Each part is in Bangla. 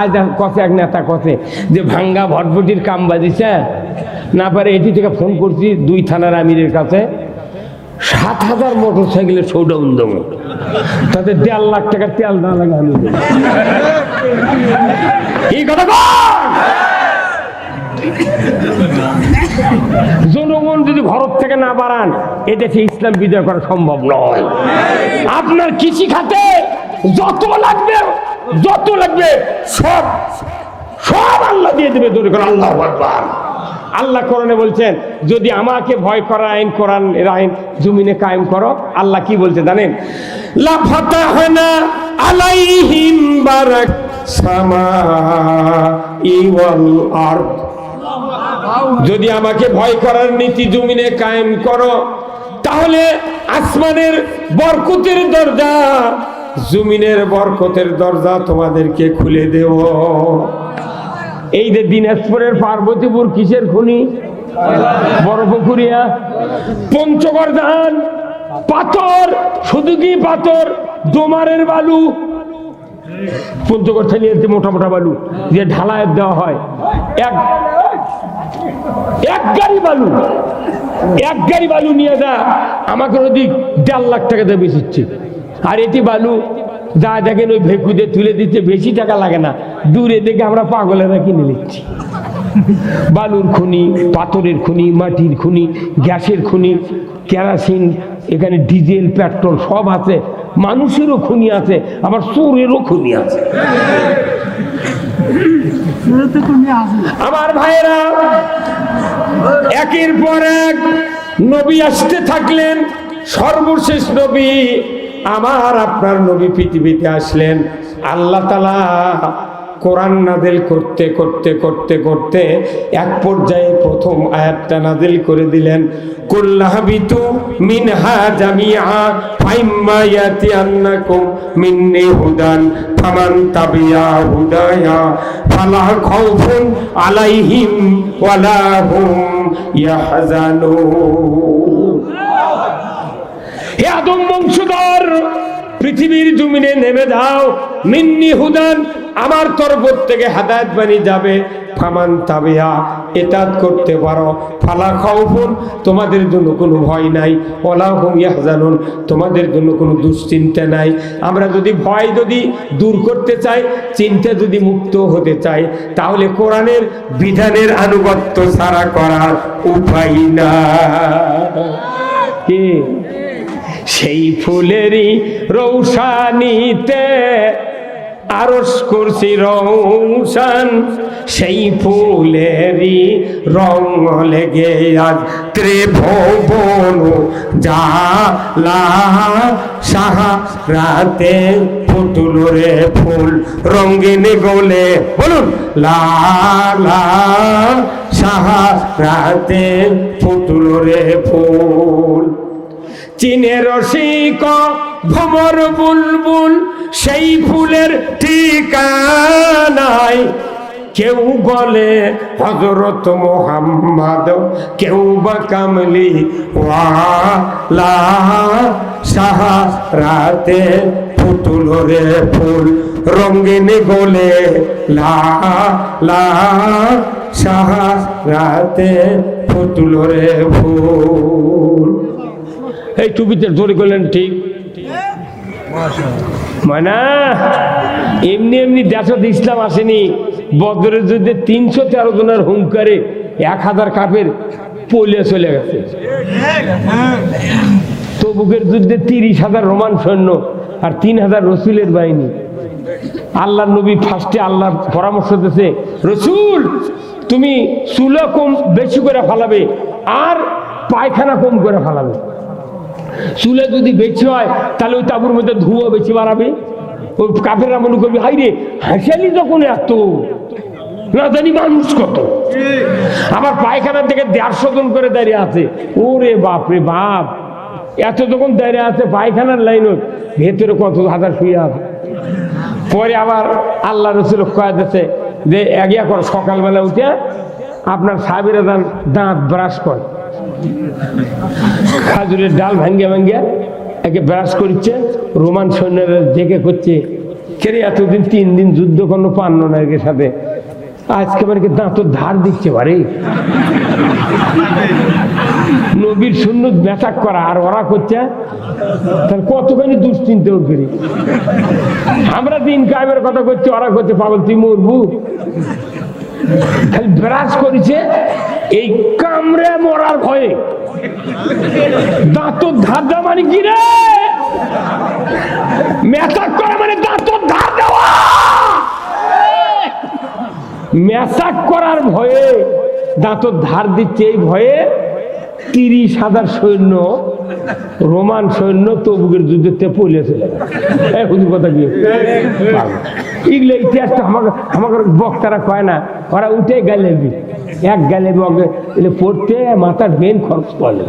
আজ কষে এক নেতা কষে যে ভাঙ্গা ভটভটির কাম বাজিছে না পারে, এটি থেকে ফোন করছি 2 থানার আমিরের কাছে, 7,000 মোটর সাইকেলের শোডাউন দেবো, তাদের 1.5 লাখ টাকার তেল না লাগে আমি এই কথা। জনগণ যদি ভারত থেকে না বাড়ান এ দেশে ইসলাম বিজয় করা সম্ভব নয়। আপনার কৃষি খাতে যত লাগবে সব আল্লাহ দিয়ে দেবে। আল্লাহু আকবার। আল্লাহ কোরআনে বলছেন যদি আমাকে ভয় করা আইন কোরআন এর আইন জমিনে কায়েম করো, আল্লাহ কি বলছে জানেন? লা ফাতাহনা আলাইহিম বারাক সামাই ওয়াল আরদ। যদি আমাকে ভয় করার নীতি জমিনে কায়েম করো তাহলে আসমানের বরকতের দরজা, জমিনের বরকতের দরজা তোমাদেরকে খুলে দেব। এই যে দিনাজপুরের পার্বতীপুর কিসের খনি? বড়পুকুরিয়া। পঞ্চগড় ধান পাথর, শুধু কি পাথর, ডোমারের বালু। পঞ্চগড় থেকে মোটা মোটা বালু যে ঢালায় দেওয়া হয়, এক গাড়ি বালু নিয়ে যা আমাকে ওদিক 1.5 লাখ টাকা দিয়ে বেশিচ্ছে। আর এটি বালু যা দেখেন ওই ভেকুতে তুলে দিচ্ছে, বেশি টাকা লাগে না, দূরে দেখে আমরা পাগলেরা কিনে নিচ্ছি। বালুর খনি, পাথরের খনি, মাটির খনি, গ্যাসের খনি, কেরোসিন, এখানে ডিজেল, পেট্রোল সব আছে। মানুষেরও খনি আছে, আবার চোরেরও খনি আছে। আমার ভাইয়েরা, একের পর এক নবী আসতে থাকলেন। সর্বশেষ নবী আমার আপনার নবী পৃথিবীতে আসলেন। আল্লাহ তাআলা কোরআন নাযিল করতে করতে করতে করতে এক পর্যায়ে প্রথম আয়াতটা নাযিল করে দিলেন, কুল্লাহাবিতু মিনহা জামিআ ফাইম্মা ইয়াতিয়ান্নাকুম মিন্নি হুদান ফামান তাবিয়া হুদায়া ফালা খাউফুন আলাইহিম ওয়ালা হুম ইয়াহজানুন। হে আদম বংশধর, পৃথিবীর জমিনে নেমে যাও, মিন্নি হুদান, আমার তরফ থেকে হেদায়েত বাণী যাবে, ফামান তাবিয়া, ইতাআত করতে পারো, ফালা খাউফুন, তোমাদের জন্য কোনো ভয় নাই, ওয়ালা হুম ইয়াহজানুন, তোমাদের জন্য কোনো দুশ্চিন্তা নাই। আমরা যদি ভয় দূর করতে চাই, চিন্তা যদি মুক্ত হতে চাই, তাহলে কোরআনের বিধানের আনুগত্য ছাড়া করার উপায় না। কি সেই ফুলেরই রৌশানীতে আরশ কুরসি রৌশন, সেই ফুলেরই রং লেগে আজ ত্রিভুবন জালা, সাহারাতে ফুটল রে ফুল রঙিন গোলে, বলুন লালা, সাহারাতে ফুটল রে ফুল। চীনের রসিক ভ্রমর বুলবুল, সেই ফুলের ঠিকানায় কেউ বলে হযরত মুহাম্মদ, কেউ বা কামলি ওয়ালা, সাহারাতে ফুটল রে ফুল রঙিন গোলে, লা লা, সাহারাতে ফুটল রে ফুল। এই টুপিতে ধরে করলেন ঠিক মানে এমনি এমনি দেশত ইসলাম আসেনি। বদরের যুদ্ধে 313 জনের হুঙ্কারে 1000 কাফের পলে চলে গেছে। তবুকের যুদ্ধে 30,000 রোমান সৈন্য আর 3,000 রসুলের বাহিনী। আল্লাহ নবী ফার্স্টে আল্লাহর পরামর্শ দিয়েছে, রসুল তুমি চুলা কম বেশি করে ফালাবে আর পায়খানা কম করে ফালাবে। চুলে যদি বেশি হয় তাহলে ওই তাবুর মধ্যে ধুয়ো বেশি বাড়াবে। ওই কাফেররা মনে করবে হাই রে হাসিয়ালি যখন এত না জানি মানুষ কত। আবার পায়খানার থেকে 150 জন করে দাঁড়িয়ে আছে। ওরে বাপ রে বাপ, এত যখন দাঁড়িয়ে আছে পায়খানার লাইন, ভেতরে কত হাজার শুয়ে আছে। পরে আবার আল্লাহ রসুল কয়ে দিচ্ছে যে এগিয়া কর, সকালবেলা উঠে আপনার সাহেবেরা দাঁত ব্রাশ করে, খাজুরের ডাল ভাঙ্গে ভাঙ্গে একে ব্রাশ করছে। রোমান সৈন্যরা জেগে করছে, কেরে এতদিন 3 দিন যুদ্ধ করলো পান্ন নায়কের সাথে, আজকে মানে কি দাঁত ধার দিচ্ছে পারে নবীর সুন্নত মেসাক করা, আর ওরা করছে তার কতখানি দুশ্চিন্তা করি। আমরা দিন কায়েমের কথা করছি, ওরা করছে পাগল তুই মরবু, খালি ব্রাশ করেছে এই কামড়ে মরার ভয়ে। দাঁত ধার দেওয়া মানে কি রে? মেসাক করা মানে দাঁত ধার দেওয়া। মেসাক করার ভয়ে দাঁত ধার দিচ্ছে, এই ভয়ে 30,000 সৈন্য, রোমান সৈন্য তবুকের যুদ্ধে পড়ে চলে গেছে। কথা কি এগুলো ইতিহাসটা আমাকে বক্তারা কয় না, ওরা উঠে গেলে এক গেলে পড়তে মাথার বেন খরচ করে।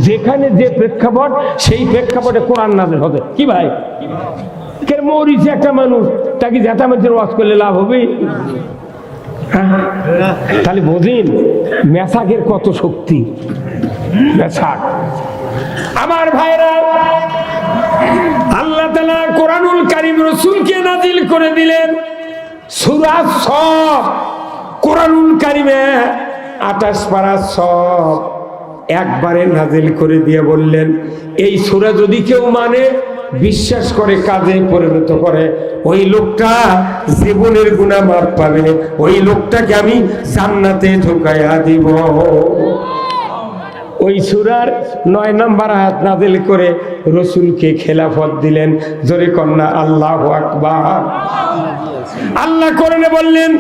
যেখানে যে প্রেক্ষাপট সেই প্রেক্ষাপটে কোরআন নাযিল হবে। কি ভাই কেন মরিছে একটা মানুষ, তাকে জেতা মানুষের ওয়াজ করলে লাভ হবে? তাহলে বোঝেন মেসাকের কত শক্তি। মেসাক আমার ভাইরা, আল্লাহ তাআলা কোরআনুল কারীম রাসূলকে নাযিল করে দিলেন সূরা সফ। কোরআনুল কারীমে 28 পারা সফ একবারে নাযিল করে দিয়ে বললেন, এই সূরা যদি কেউ মানে, বিশ্বাস করে, কাজে পরিণত করে, ওই লোকটা জীবনের গুনাহ মাফ পাবে, ওই লোকটাকে আমি জান্নাতে ঢুকাইয়া দিব। ওই সূরার 9 নম্বর আয়াত নাযিল করে রাসূলকে খেলাফত দিলেন। জোরে কন্যা আল্লাহু আকবার। আল্লাহ কোরআনে বললেন,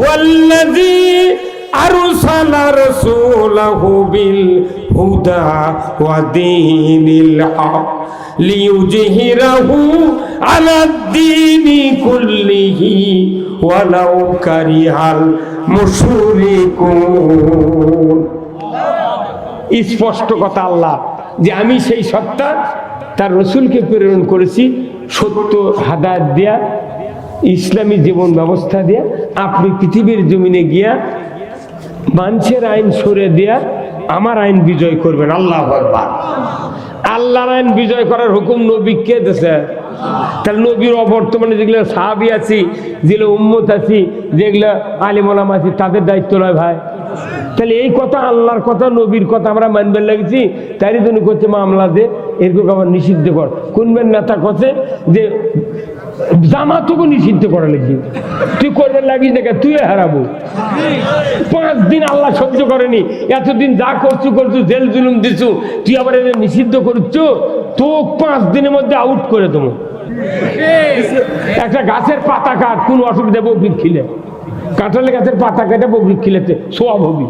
ওয়াল্লাযী আরসালা রাসূলাহু বিল হুদা ওয়া দীনিল হক লিইয়ুযহিরাহু আলাদ-দীনি কুল্লিহি ওয়ালাউ কারিহাল মুশরিকুন। স্পষ্ট কথা আল্লাহ যে আমি সেই সত্তা, তার রাসূলকে প্রেরণ করেছি সত্য হাদায়াত দিয়া, ইসলামী জীবন ব্যবস্থা দিয়া। আপনি পৃথিবীর জমিনে গিয়া মানুষের আইন সরে দিয়া আমার আইন বিজয় করবেন। আল্লাহু আকবার। আল্লাহর আইন বিজয় করার হুকুম নবী কে দিয়েছে? তাহলে নবীর অবর্তমানে যেগুলো সাহাবী আছি, যেগুলো উম্মত আছি, যেগুলো আলিম ওলামা আছি, তাদের দায়িত্ব নয় ভাই? তাহলে এই কথা, আল্লাহর কথা, নবীর কথা আমরা মানবেন লাগছি, তারই জন্য করছে মামলা দে, এরকম আবার নিষিদ্ধ কর। কোনবেন নেতা কথা যে জামাতকে নিষিদ্ধ করা লাগবে, তুই করবেন লাগিস না, তুই হারাবো। 5 দিন আল্লাহ সহ্য করেনি, এতদিন যা করছু জেল জুলুম দিছু, তুই আবার এদের নিষিদ্ধ করছ, তো 5 দিনের মধ্যে আউট করে দেবো। একটা গাছের পাতা কাট, কোন অসুবিধা? বকরিক খিলে কাঁঠালে গাছের পাতা কেটে বকরিক খিলেতে সোয়াব হবি।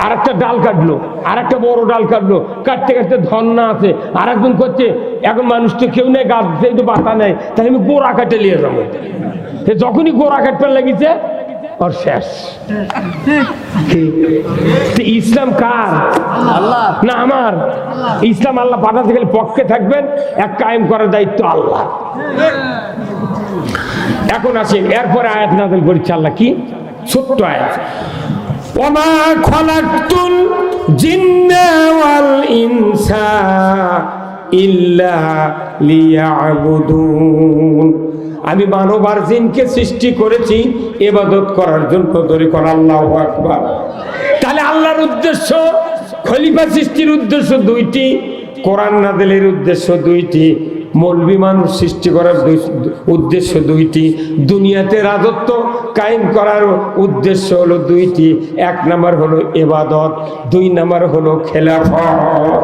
আর একটা ডাল কাটলো, আর একটা বড় ডাল কাটলো, কাটতে কাটতে ধন্না আছে। আর একজন করছে, এখন মানুষ তো কেউ নেই, গাছ তো পাতা নেই, তাহলে আমি গোড়া কাটে নিয়ে যাবো। যখনই গোড়া কাটতে লাগিছে ওর শেষ। ইসলাম কার? আল্লাহ না আমার? ইসলাম আল্লাহ পাঠাতে গেলে পক্ষে থাকবেন, এক কায়েম করার দায়িত্ব আল্লাহ। এখন আসেন, এরপরে আয়াত নাযিল করেছে আল্লাহ। কি ছোট্ট আয়াত, ওমা খলাকতুল জিন্না ওয়াল ইনসা ইল্লা লিয়াবুদুন। আমি মানব আর জিনকে সৃষ্টি করেছি ইবাদত করার জন্য। ধরে কর আল্লাহু আকবার। তাহলে আল্লাহর উদ্দেশ্য, খলিফা সৃষ্টির উদ্দেশ্য 2টি, কোরআন নাযিলের উদ্দেশ্য 2টি, মৌলবি মানুষ সৃষ্টি করার উদ্দেশ্য 2টি, দুনিয়াতে রাজত্ব কায়েম করার উদ্দেশ্য হলো 2টি। 1 নম্বর হলো ইবাদত, 2 নম্বর হলো খেলাফত।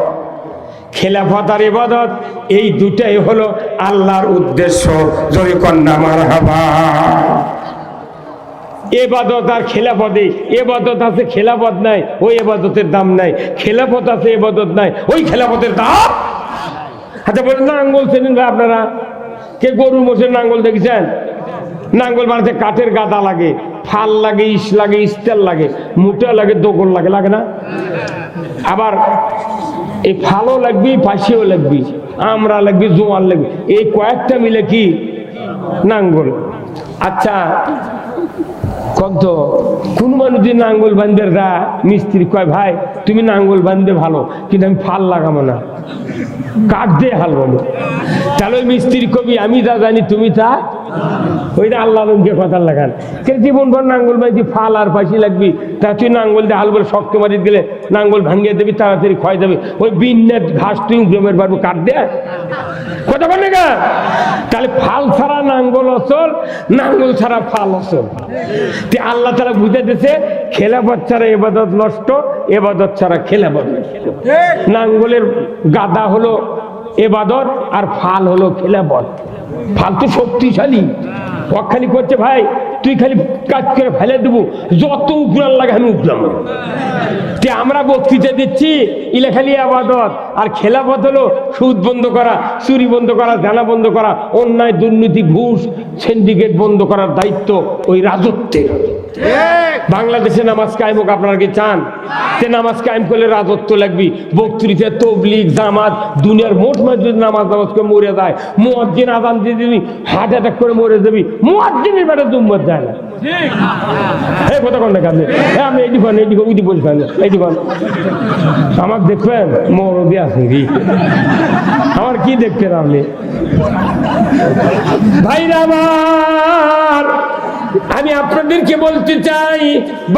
খেলাফত আর ইবাদত, এই দুটাই হলো আল্লাহর উদ্দেশ্য। জোরে কন্যা মারহাবা। ইবাদত আর খেলাফতে, ইবাদত আছে খেলাফত নাই, ওই ইবাদতের দাম নাই। খেলাফত আছে ইবাদত নাই, ওই খেলাফতের দাম। আচ্ছা বলেন, নাঙ্গল চেনেন ভাই আপনারা? কে গরু মোষের নাঙ্গল দেখেছেন? নাঙ্গল বানাতে কাঠের গাদা লাগে, ফাল লাগে, ইস লাগে, স্টেল লাগে, মুটা লাগে, দোকল লাগে, লাগে না? আবার এই ফালও লাগবি, ফাঁসিও লাগবি, আমরা লাগবি, জোয়ার লাগবে, এই কয়েকটা মিলে কি নাঙ্গল। আচ্ছা কত কোন মানুষ যদি নাঙ্গল বান্ধে রা মিস্ত্রি কয় ভাই তুমি নাঙ্গল বান্ধে ভালো, কিন্তু আমি ফাল লাগাবো না, কাঠ দিয়ে হাল বলো। তাহলে ওই মিস্ত্রি কবি আমি যা জানি তুমি তা, ওইটা আল্লাহ রঙকে কথা লাগান। জীবনভর নাঙ্গল বাঁধি ফাল আর ফাঁসি লাগবি, তা তুই নাঙ্গল দিয়ে হাল বলে শক্ত মারি গেলে নাঙ্গল ভাঙিয়ে দেবি, তাড়াতাড়ি ক্ষয় যাবে। ওই বিন্যাস ঘাস তুই গ্রামের পারবো কাঠ দেয় কথা বলে গা। তাহলে ফাল ছাড়া নাঙ্গল অচল, নাঙ্গল ছাড়া ফাল অচল। আল্লাহ তারা বুঝে দিয়েছে খেলাফত ছাড়া এবাদত নষ্ট, এবাদত ছাড়া খেলাফত নষ্ট। নাঙ্গলের গাদা হলো এবাদত আর ফাল হলো খেলাফত। ফাল তো শক্তিশালী, খালি করছে ভাই তুই খালি কাজ করে ফেলে দেবো, যত উপরান লাগে আমি উঠলাম। আমরা বক্তৃতা দিচ্ছি ইলে খালি আবাদত, আর খেলাফত হলো সুদ বন্ধ করা, চুরি বন্ধ করা, জানা বন্ধ করা, অন্যায় দুর্নীতি ঘুষ সিন্ডিকেট বন্ধ করার দায়িত্ব ওই রাজত্বের। বাংলাদেশে নামাজ কায়েম হোক, আপনারা কি চান? যে নামাজ কায়েম করলে রাজত্ব লাগবে। বক্তৃতা তবলিগ জামাত দুনিয়ার মোট মাস যদি নামাজ করে মরে যায়, মুয়াজ্জিন আযান দিয়ে দিবি হার্ট অ্যাটাক করে মরে যাবি, মুয়াজ্জিনের বেটা উম্মত যায় না। এই কথা কোন কাজে আমি এইদিকে উদি বলছেন এইদিকে আমার দেখবেন মরদি আছে রি, আমার কি দেখছেন আপনি ভাইরা আমার? আমি আপনাদেরকে বলতে চাই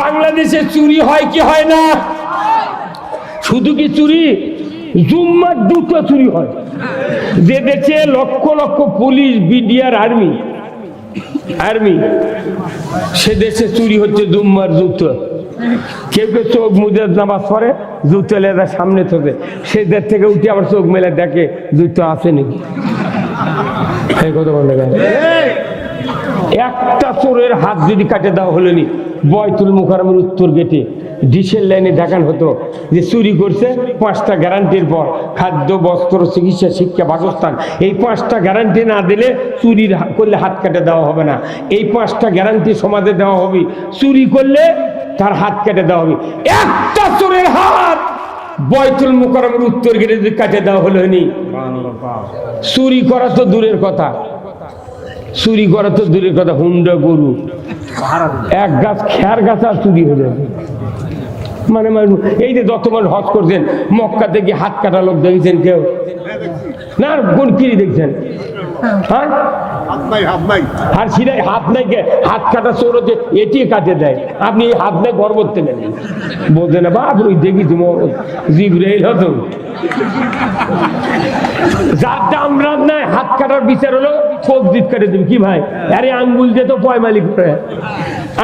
বাংলাদেশে চুরি হয় কি হয় না? শুধু কি চুরি, জুম্মার দুটো চুরি হয়। যে দেশে lakh lakh police BDR army সে দেশে চুরি হচ্ছে জুম্মার জুতো। কেউ কেউ চোখ মুজে নামাজ পড়ে, জুতো লেদা সামনে থাকে, সে দের থেকে উঠে আবার চোখ মেলে দেখে জুতো আছে নাকি। এই কথা বলে একটা চোরের হাত যদি কাটে দেওয়া হলো নি, বয়তুল মুকাররমের উত্তর গেটে ডিসেল লাইনে দেখান হতো যে চুরি করছে 5টা গ্যারান্টির পর, খাদ্য বস্ত্র চিকিৎসা শিক্ষা বাসস্থান, এই 5টা গ্যারান্টি না দিলে চুরি করলে হাত কেটে দেওয়া হবে না। এই 5টা গ্যারান্টি সমাজে দেওয়া হবে, চুরি করলে তার হাত কেটে দেওয়া হবে। একটা চোরের হাত বয়তুল মুকাররমের উত্তর গেটে যদি কাটে দেওয়া হলো নি, চুরি করা তো দূরের কথা, চুরি করা তো দূরের কথা, হুন্ডা গরু এক গাছ খেয়ার গাছ আর চুরি হয়ে যাবে। মানে এই যে যত মানুষ হজ করছেন মক্কা থেকে হাত কাটা লোক দেখেছেন কেউ না? কোন কিরি দেখছেন? হ্যাঁ আর সিরাই হাত নাই, হাত কাটা চোর হচ্ছে এটি কাটে দেয়। আপনি এই হাত নাই ঘর করতে নেন, বলছে না বা আপনি দেখি জিবরাইল হতো। যার দাম রাত নাই হাত কাটার বিচার হলো সবজি কেটে দেবে। কি ভাই, আরে আঙ্গুল দিয়ে তো পয়মালি করে,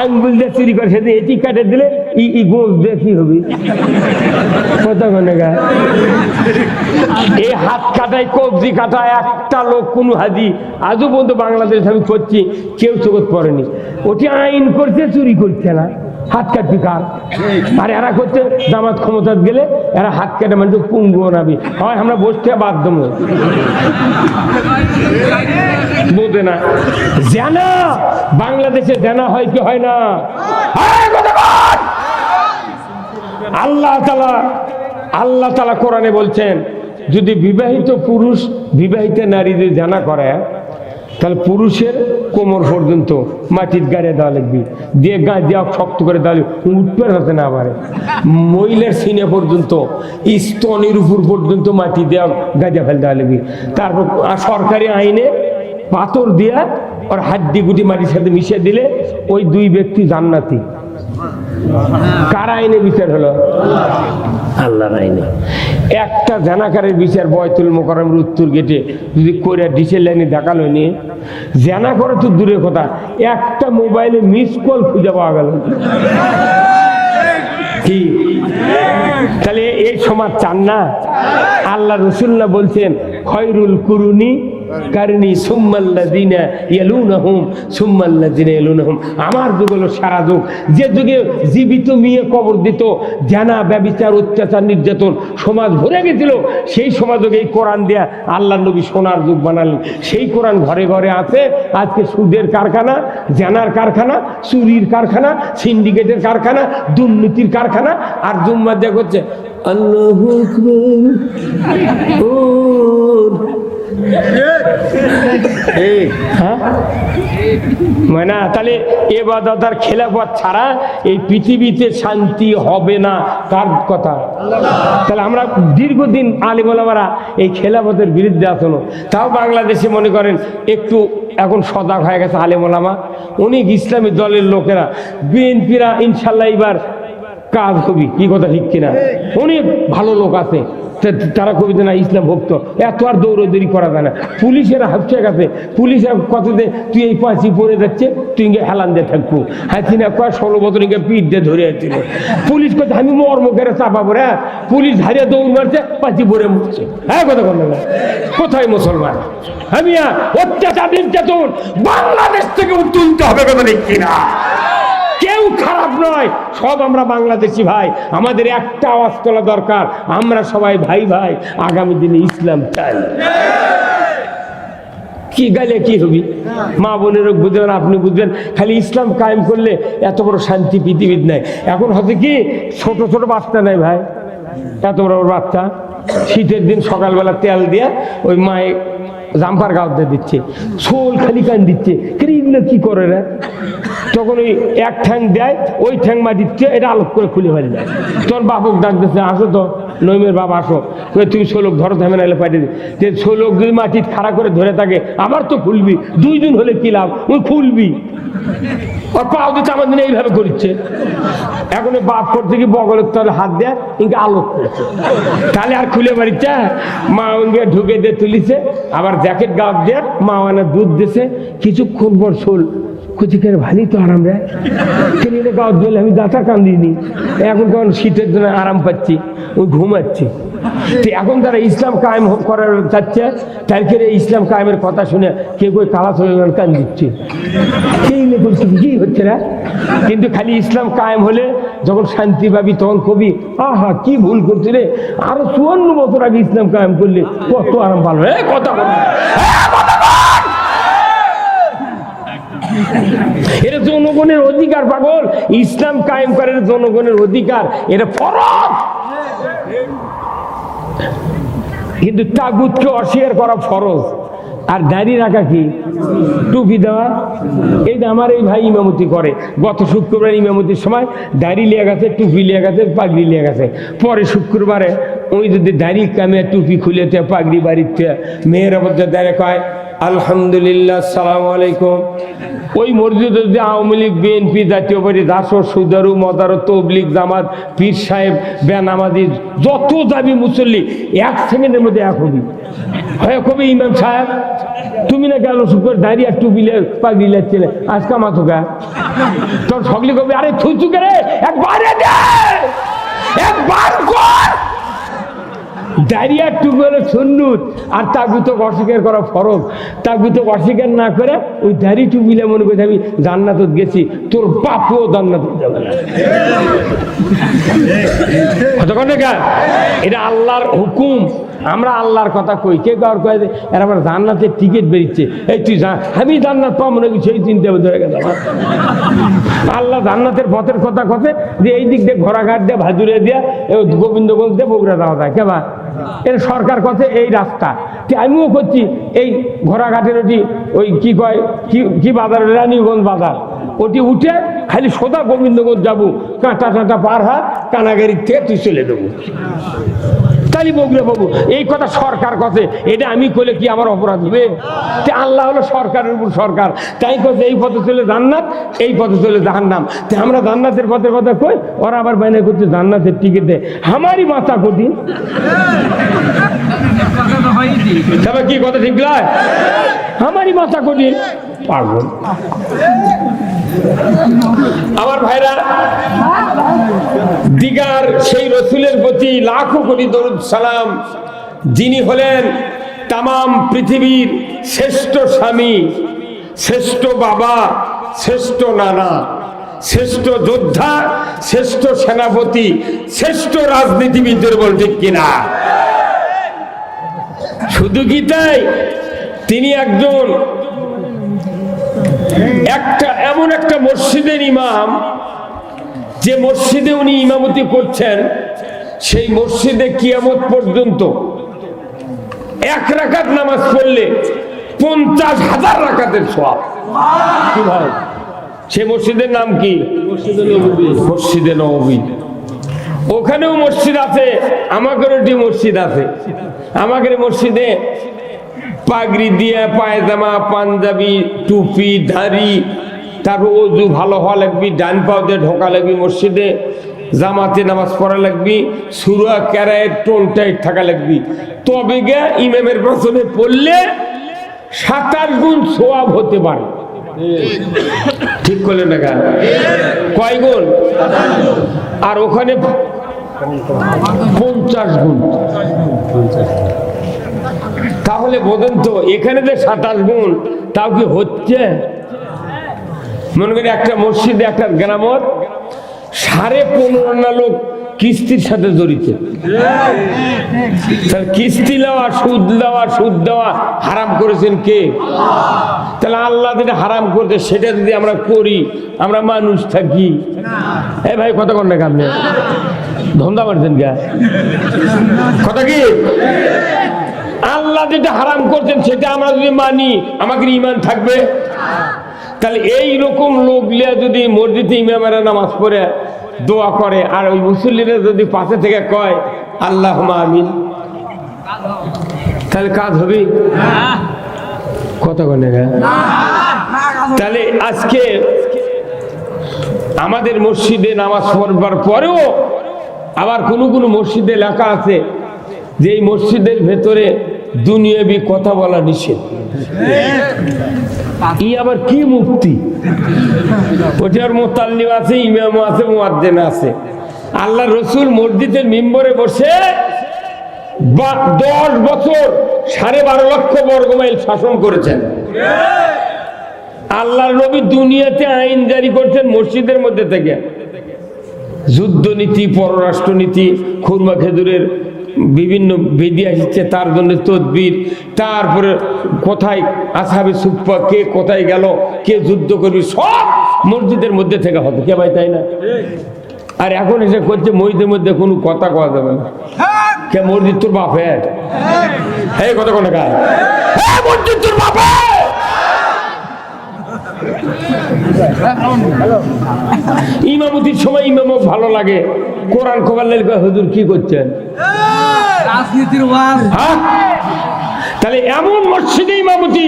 আঙ্গুল দিয়ে চুরি করে, সেদিন এটি কাটে দিলে ই গোস দিয়ে কি হবে? এই হাত কাটায় কবজি কাটায় একটা লোক কোন হাজি আজও পর্যন্ত বাংলাদেশ আমি করছি কেউ চোখত পড়েনি। ওটি আইন করছে, চুরি করছে না, হাত কাটবি কার? আর এরা করছে জামাত ক্ষমতা গেলে এরা হাত কেটে মানুষ পুঙ্গু নাবি হয়, আমরা বসতে বাধ্য বোঝে না। জানা বাংলাদেশে জানা হয় কি হয় না? আল্লাহ তাআলা কোরআনে বলছেন যদি বিবাহিত পুরুষ বিবাহিত নারী যদি জানা করে তাহলে পুরুষের কোমর পর্যন্ত মাটির গাড়ে দেওয়া লাগবে, দিয়ে গা দেওয়া শক্ত করে দেওয়া উঠবে হতে না পারে। মহিলার সিনে পর্যন্ত স্তনের উপর পর্যন্ত মাটি দেওয়া গাঁজা ফেল দেওয়া লাগবে। তারপর সরকারি আইনে পাথর দিয়া ওর হাড্ডি গুটি মাটির সাথে মিশিয়ে দিলে ওই দুই ব্যক্তি জান্নাতি। কার আইনে বিচার হলো? আল্লাহর আইনে। একটা জানাকারের বিচার বয়তুল মুকাররমের উত্তর গেটে যদি করে ডিসেল লাইনে দেখালো নিয়ে জানা করে তো দূরের কথা, একটা মোবাইলে মিস কল খুঁজে পাওয়া গেল। কি তাহলে এই সমাজ চান না? আল্লাহ রাসূলুল্লাহ বলছেন খয়রুল কুরুনি কারণী সুম্মাল্লাযিনা ইয়ালুনাহুম সুম্মাল্লাযিনা ইয়ালুনাহুম। আমার যুগ হলো সারা যুগ। যে যুগে জীবিত মেয়ে কবর দিত, জানা ব্যভিচার অত্যাচার নির্যাতন সমাজ ভরে গেছিল, সেই সমাজকে এই কোরআন দেয়া আল্লাহ নবী সোনার যুগ বানালেন। সেই কোরআন ঘরে ঘরে আছে। আজকে সুদের কারখানা, জানার কারখানা, চুরির কারখানা, সিন্ডিকেটের কারখানা, দুর্নীতির কারখানা। আর জুম্মা দেখ হচ্ছে আল্লাহু আকবার হ্যাঁ মানে তাহলে ইবাদত আর খেলাফত ছাড়া এই পৃথিবীতে শান্তি হবে না, কার কথা? তাহলে আমরা দীর্ঘদিন আলেম ওলামারা এই খেলাফতের বিরুদ্ধে আসনো, তাও বাংলাদেশে মনে করেন একটু এখন সজাগ হয়ে গেছে আলেম ওলামা, অনেক ইসলামী দলের লোকেরা, বিএনপিরা ইনশাল্লাহ এবার কাজ হবে, কি কথা ঠিক কিনা? অনেক ভালো লোক আছে, তারা কবিতা না ইসলাম ভক্ত, এত আর দৌড়দৌড়ি করা যায় না। পুলিশেরা হাফছে গেছে, পুলিশের কথাতে তুই এই পাঁচি পড়ে যাচ্ছে, তুই ইঙ্গে হেলান দিয়ে থাকবো, হাসিনা কয় 16 বছর ইঙ্গে পিঠ দিয়ে ধরে আসছিল, পুলিশ কথা আমি মর্ম করে চাপাবো রে, পুলিশ হারিয়ে দৌড় মারছে, পাঁচি পড়ে মুখছে। হ্যাঁ কথা বল না, কোথায় মুসলমান? আমি অত্যাচার নির্যাতন বাংলাদেশ থেকে তুলতে হবে, কথা ঠিক কিনা? কেউ খারাপ নয়, সব আমরা বাংলাদেশি ভাই, আমাদের একটা আওয়াজ তোলা দরকার, আমরা সবাই ভাই ভাই, আগামী দিনে ইসলাম চাই। কি গাইলে কি হবি? মা বোনেরও বুঝবেন, আপনি বুঝবেন, খালি ইসলাম কায়েম করলে এত বড় শান্তি পৃথিবীর নাই। এখন হচ্ছে কি ছোট ছোট বাচ্চা নাই ভাই, এত বড় বড় বাচ্চা, শীতের দিন সকালবেলা তেল দিয়ে ওই মায়ে জাম্পার গাঁদতে দিচ্ছে, শোল খালি কান দিচ্ছে, এগুলো কি করে রে? তখন ওই এক ঠ্যাং দেয়, ওই ঠ্যাং মা দিচ্ছে, এটা আলোক করে খুলে ফেলে দেয়। তোর বাপক ডাক দিচ্ছে, আসো তো নইমের বাবা আসো, তুমি ষোলক ধরো, থামে নাহলে পাঠিয়ে দিই। ষোলক যদি মাটি খাড়া করে ধরে থাকে, আবার তো খুলবি, 2 দিন হলে কি লাভ, ওই খুলবি। আর পাও দিচ্ছে আমার দিনে এইভাবে করছে। এখন বাপ করতে কি বগলের তলে হাত দেয়, ইনকে আলোক করছে, তাহলে আর খুলে বাড়িচ্ছে। মা ওকে ঢুকে দিয়ে তুলিছে, আবার জ্যাকেট গাছ দিয়ে মা মানে দুধ দিছে, কিছুক্ষণ পর শোল কুচিকের ভালি তো আরাম রে, কিনে গাছ দিলে আমি দাঁতা কান্দিনি, এখন কেমন শীতের জন্য আরাম পাচ্ছি, ওই ঘুমাচ্ছি। এখন তারা ইসলাম কায়েম করার চাচ্ছে, তারপরে ইসলাম কায়েমের কথা শুনে কেউ কই কালা চলে কান দিচ্ছে, কি হচ্ছে না? কিন্তু খালি ইসলাম কায়েম হলে যখন শান্তি পাবি তখন কবি আহা কি ভুল করছি রে, আরো 54 বছর আগে ইসলাম কায়েম করলে কত আরাম পালো। কথা বল, এটা জনগণের অধিকার পাগল, ইসলাম কায়েম করার জনগণের অধিকার, এটা ফরজ। কিন্তু তাগুতকে অস্বীকার করা ফরজ। আর দাঁড়িয়ে রাখা কি, টুপি দেওয়া, এইটা আমার এই ভাই ইমামতি করে, গত শুক্রবার ইমামতির সময় দাড়ি লিয়ে গেছে, টুপি লিয়ে গেছে, পাগড়ি লিয়ে গেছে। পরে শুক্রবারে ওই যদি দাড়ি কামে টুপি খুলেতে পাগড়ি বাড়িতে মেয়েরা মধ্যে দাঁড়িয়ে কয় আলহামদুলিল্লাহ আসসালামু আলাইকুম। ওই মসজিদে যদি আওয়ামী লীগ বিএনপি জাতীয় পার্টি দাসর সুদারু মদারু তবলিগ জামাত পীর সাহেব বেনামাজি যত যাবি মুসল্লি 1 সেকেন্ডের মধ্যে এক হবি, হয় কবি ইমাম সাহেব তুমি না গেল শুক্র দাঁড়িয়ে আর টুপি পাগড়ি লাগছিলে আজকে মাথো গা, তোর সকলে কবি আরে থুচু করে একবার কর। দাঁড়িয়ে টুপি হলো সুন্নত, আর তাগুত অস্বীকার করা ফরজ। তাগুত অস্বীকার না করে ওই দাড়ি টুপিলে মনে করছে আমি জান্নাতত গেছি, তোর বাপও জান্নাতত যাবে না। এটা আল্লাহর হুকুম, আমরা আল্লাহর কথা কই, কে কার কয়ে এর আবার জান্নাতের টিকিট বেরিয়েছে, এই তুই আমি জান্নাত পাবো মনে করি সেই চিন্তা ধরে গেল। আল্লাহ জান্নাতের পথের কথা কথা যে এই দিক দিয়ে ঘোড়াঘাট দিয়ে ভাজুরে দিয়ে গোবিন্দগঞ্জ দিয়ে বগুড়া যাওয়া যায়, কেবা এর সরকার কথা এই রাস্তা। আমিও করছি এই ঘোড়াঘাটের ওটি ওই কি কয় কি বাজার, রানীগঞ্জ বাজার, ওটি উঠে খালি সোজা গোবিন্দগঞ্জ যাবো, কাঁটা টাঁটা পার হয় কানাগাড়ির থেকে তুই চলে দেবো, তাই বগুড়া পাবো। এই কথা সরকার কথা, এটা আমি করলে কি আমার অপরাধ হবে? আল্লাহ হলো সরকারের উপর সরকার, তাই কথা এই পথে চলে জান্নাত, এই পথে চলে জাহান্নাম। তাই আমরা জান্নাতের পথের কথা কই, ওরা আবার বাইরে করছে জান্নাতের টিকিট দেয়, আমারই মাথা কঠিন। তবে কি কথা ঠিক নয়? আমারই মাথা কঠিন, পাগল। আমার ভাইরা, দিগার সেই রসুলের প্রতি লাখো কোটি দরুদ সালাম, যিনি হলেন তামাম পৃথিবীর শ্রেষ্ঠ স্বামী, শ্রেষ্ঠ বাবা, শ্রেষ্ঠ নানা, শ্রেষ্ঠ যোদ্ধা, শ্রেষ্ঠ সেনাপতি, শ্রেষ্ঠ রাজনীতিবিদদের বলতে কিনা? শুধু কি তাই, তিনি একজন এমন একটা মসজিদের ইমাম, যে মসজিদে উনি ইমামতি করছেন, সেই মসজিদে কিয়ামত পর্যন্ত এক রাকাত নামাজ পড়লে 50,000 রাকাতের সওয়াব। কি ভাই, সে মসজিদের নাম কি? মসজিদে নববী। ওখানেও মসজিদ আছে, আমাদের একটি মসজিদ আছে। আমাদের মসজিদে পাগড়ি দিয়ে, পায়জামা, পাঞ্জাবি, টুপি, দাড়ি, তারপর ওযু ভালো হওয়া লাগবি, ডান পাও দিয়ে ঢোকা লাগবি মসজিদে, জামাতে নামাজ পড়া লাগবি, সূরা কেরায়েত টোন টাইট থাকা লাগবি, তবে গে ইমামের পেছনে পড়লে 27 গুণ সওয়াব হতে পারে। ঠিক করলেন না? কয় গুণ? আর ওখানে 50 গুণ। তাহলে বোঝেন তো, এখানে যে 27 গুণ, তাও কি হচ্ছে? মনে করি একটা মসজিদে, একটা গ্রামত 15.5 লোক কিস্তির সাথে জড়িত। কিস্তি নেওয়া, সুদ দেওয়া, সুদ দেওয়া হারাম করেছেন কে? তাহলে আল্লাহ যেটা হারাম করছে সেটা যদি আমরা করি, আমরা মানুষ থাকি? এই ভাই কথা কন না, আপনি ধন্দা মারছেন কে? কথা কি? আল্লাহ যেটা হারাম করছেন সেটা আমরা যদি মানি, আমাদের ঈমান থাকবে? তাহলে এই রকম লোক লিয়া যদি মসজিদে ইমামেরা নামাজ পড়ে দোয়া করে, আর ওই মুসল্লিরা যদি পাশে থেকে কয় আল্লাহুম্মা আমিন, তাহলে কাজ হবে? কথা বলে না? তাহলে আজকে আমাদের মসজিদে নামাজ পড়বার পরেও আবার কোন কোন মসজিদে লেখা আছে যে এই মসজিদের ভেতরে দুনিয়াবি কথা বলা নিষেধ। ই আবার কি মুক্তি? ওটার মুতাল্লিম আছে, ইমাম আছে, মুয়াজ্জিন আছে। আল্লাহ রসুল মসজিদের মিম্বরে বসে 10 বছর 12.5 লক্ষ বর্গমাইল শাসন করেছেন। আল্লাহর নবী দুনিয়াতে আইন জারি করছেন মসজিদের মধ্যে থেকে। যুদ্ধনীতি, পররাষ্ট্রনীতি, খুরমা খেজুরের বিভিন্ন বিধি আসছে, তার জন্য তদবির, তারপরে কোথায় আসহাবে সুফফা, কে কোথায় গেল, কে যুদ্ধ করবি, সব মসজিদের মধ্যে থেকে হবে। কে ভাই, তাই না? আর এখন এসে করছে মসজিদের মধ্যে কোনো কথা কওয়া যাবে না। কে মসজিদ তোর বাপের? এই কথা কোন কাজ? মসজিদ তোর বাপের? ইমামতির সময় ইমামও ভালো লাগে, কোরআন খবর লাগবে, হুজুর কি করছেন? রাজনীতির ওয়াজ। তাহলে এমন মসজিদে ইমামতি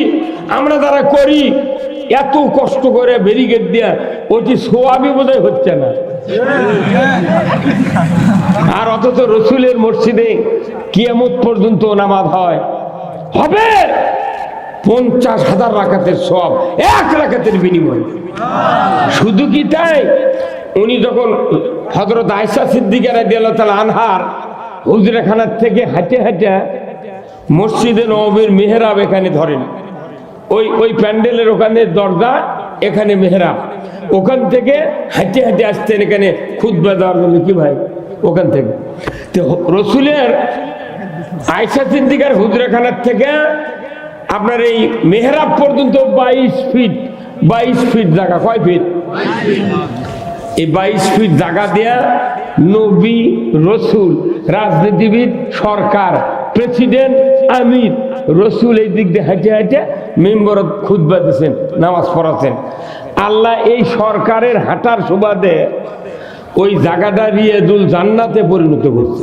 আমরা যারা করি, এত কষ্ট করে ব্যারিকেড দিয়া, ওটি সোয়াবি বোধহয় হচ্ছে না। আর অথচ রসুলের মসজিদে কিয়ামত পর্যন্ত নামাজ হয়, হবে 50,000 রাকাতের সওয়াব, 1 রাকাতের বিনিময়। শুধু কি তাই, উনি যখন হযরত আয়েশা সিদ্দিকা রাদিয়াল্লাহু তাআলা আনহার হুজরাখানার থেকে হাঁটে হাঁটে মসজিদে নববীর মেহরাব এখানে ধরেন, ওই প্যান্ডেলের ওখানে দরজা, এখানে মেহরাব, ওখান থেকে হাঁটে হাঁটে আসতেন এখানে খুতবা দেওয়ার জন্য। কি ভাই, ওখান থেকে তো রসুলের আয়েশা সিদ্দিকার হুজরাখানার থেকে আপনার এই মেহরাব পর্যন্ত 22 ফিট জায়গা। কয় ফিট? এই 22 ফিট জায়গা দেয়া নবী, রসুল, রাজনীতিবিদ, সরকার, প্রেসিডেন্ট, আমির, রসুল এই দিক দিয়ে হাঁটে হাঁটে মেম্বরত খুতবা দিয়েছেন, নামাজ পড়াচ্ছেন। আল্লাহ এই সরকারের হাঁটার সুবাদে ওই জায়গাটা রিয়াদুল জান্নাতে পরিণত করছে।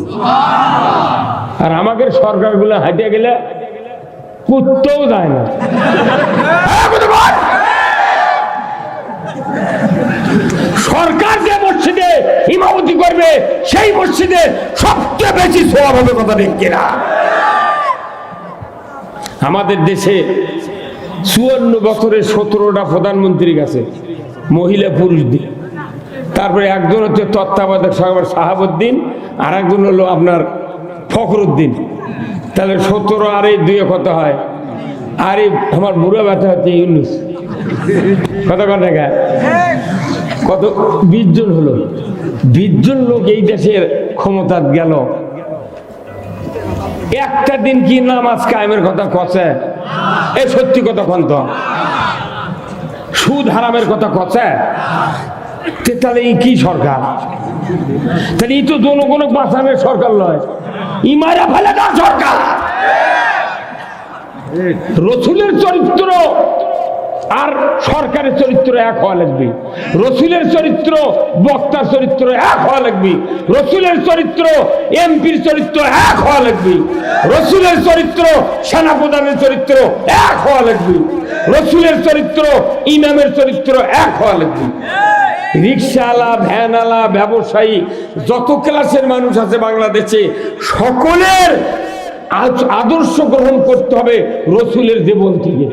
আর আমাদের সরকারগুলো হাঁটে গেলে কুত্তেও যায় না। সরকার যে মসজিদে ইমামতি করবে, সেই মসজিদে সবচেয়ে বেশি সওয়াব হবে। কথা ঠিক কিনা? আমাদের দেশে 54 বছরের 17টা প্রধানমন্ত্রী গেছে, মহিলা পুরুষ দিয়ে। তারপরে একজন হচ্ছে তত্ত্বাবধায়ক শাহাবুদ্দিন, আর একজন হলো আপনার ফখরুদ্দিন। তাহলে 17 আর এই 2 কত হয়? আর এই আমার বুড়া ব্যথা হচ্ছে ইউনুস। কত টাকা? কত? 20 জন হলো। 20 জন লোক এই দেশের ক্ষমতা গেল। একটা দিন কি নামাজ কায়েমের কথা কছে? এই সত্যি কথা কন্ত, সুদ হারামের কথা কছে? তাহলে এই কি সরকার? তাহলে এই তো জনগণ বাঁচানোর সরকার নয়, ইমারা ফেলে দেওয়ার সরকার। রসুলের চরিত্র আর সরকারের চরিত্র এক হওয়া লাগবে। রসুলের চরিত্র বক্তার চরিত্র এক হওয়া লাগবে। রসুলের চরিত্র এমপির চরিত্র এক হওয়া লাগবে। রসুলের চরিত্র সেনাপ্রধানের চরিত্র এক হওয়া লাগবে। রসুলের চরিত্র ইমামের চরিত্র এক হওয়া লাগবে। রিক্সাওয়ালা, ভ্যানওয়ালা, ব্যবসায়ী, যত ক্লাসের মানুষ আছে বাংলাদেশে, সকলের আদর্শ গ্রহণ করতে হবে রসুলের জীবন থেকে।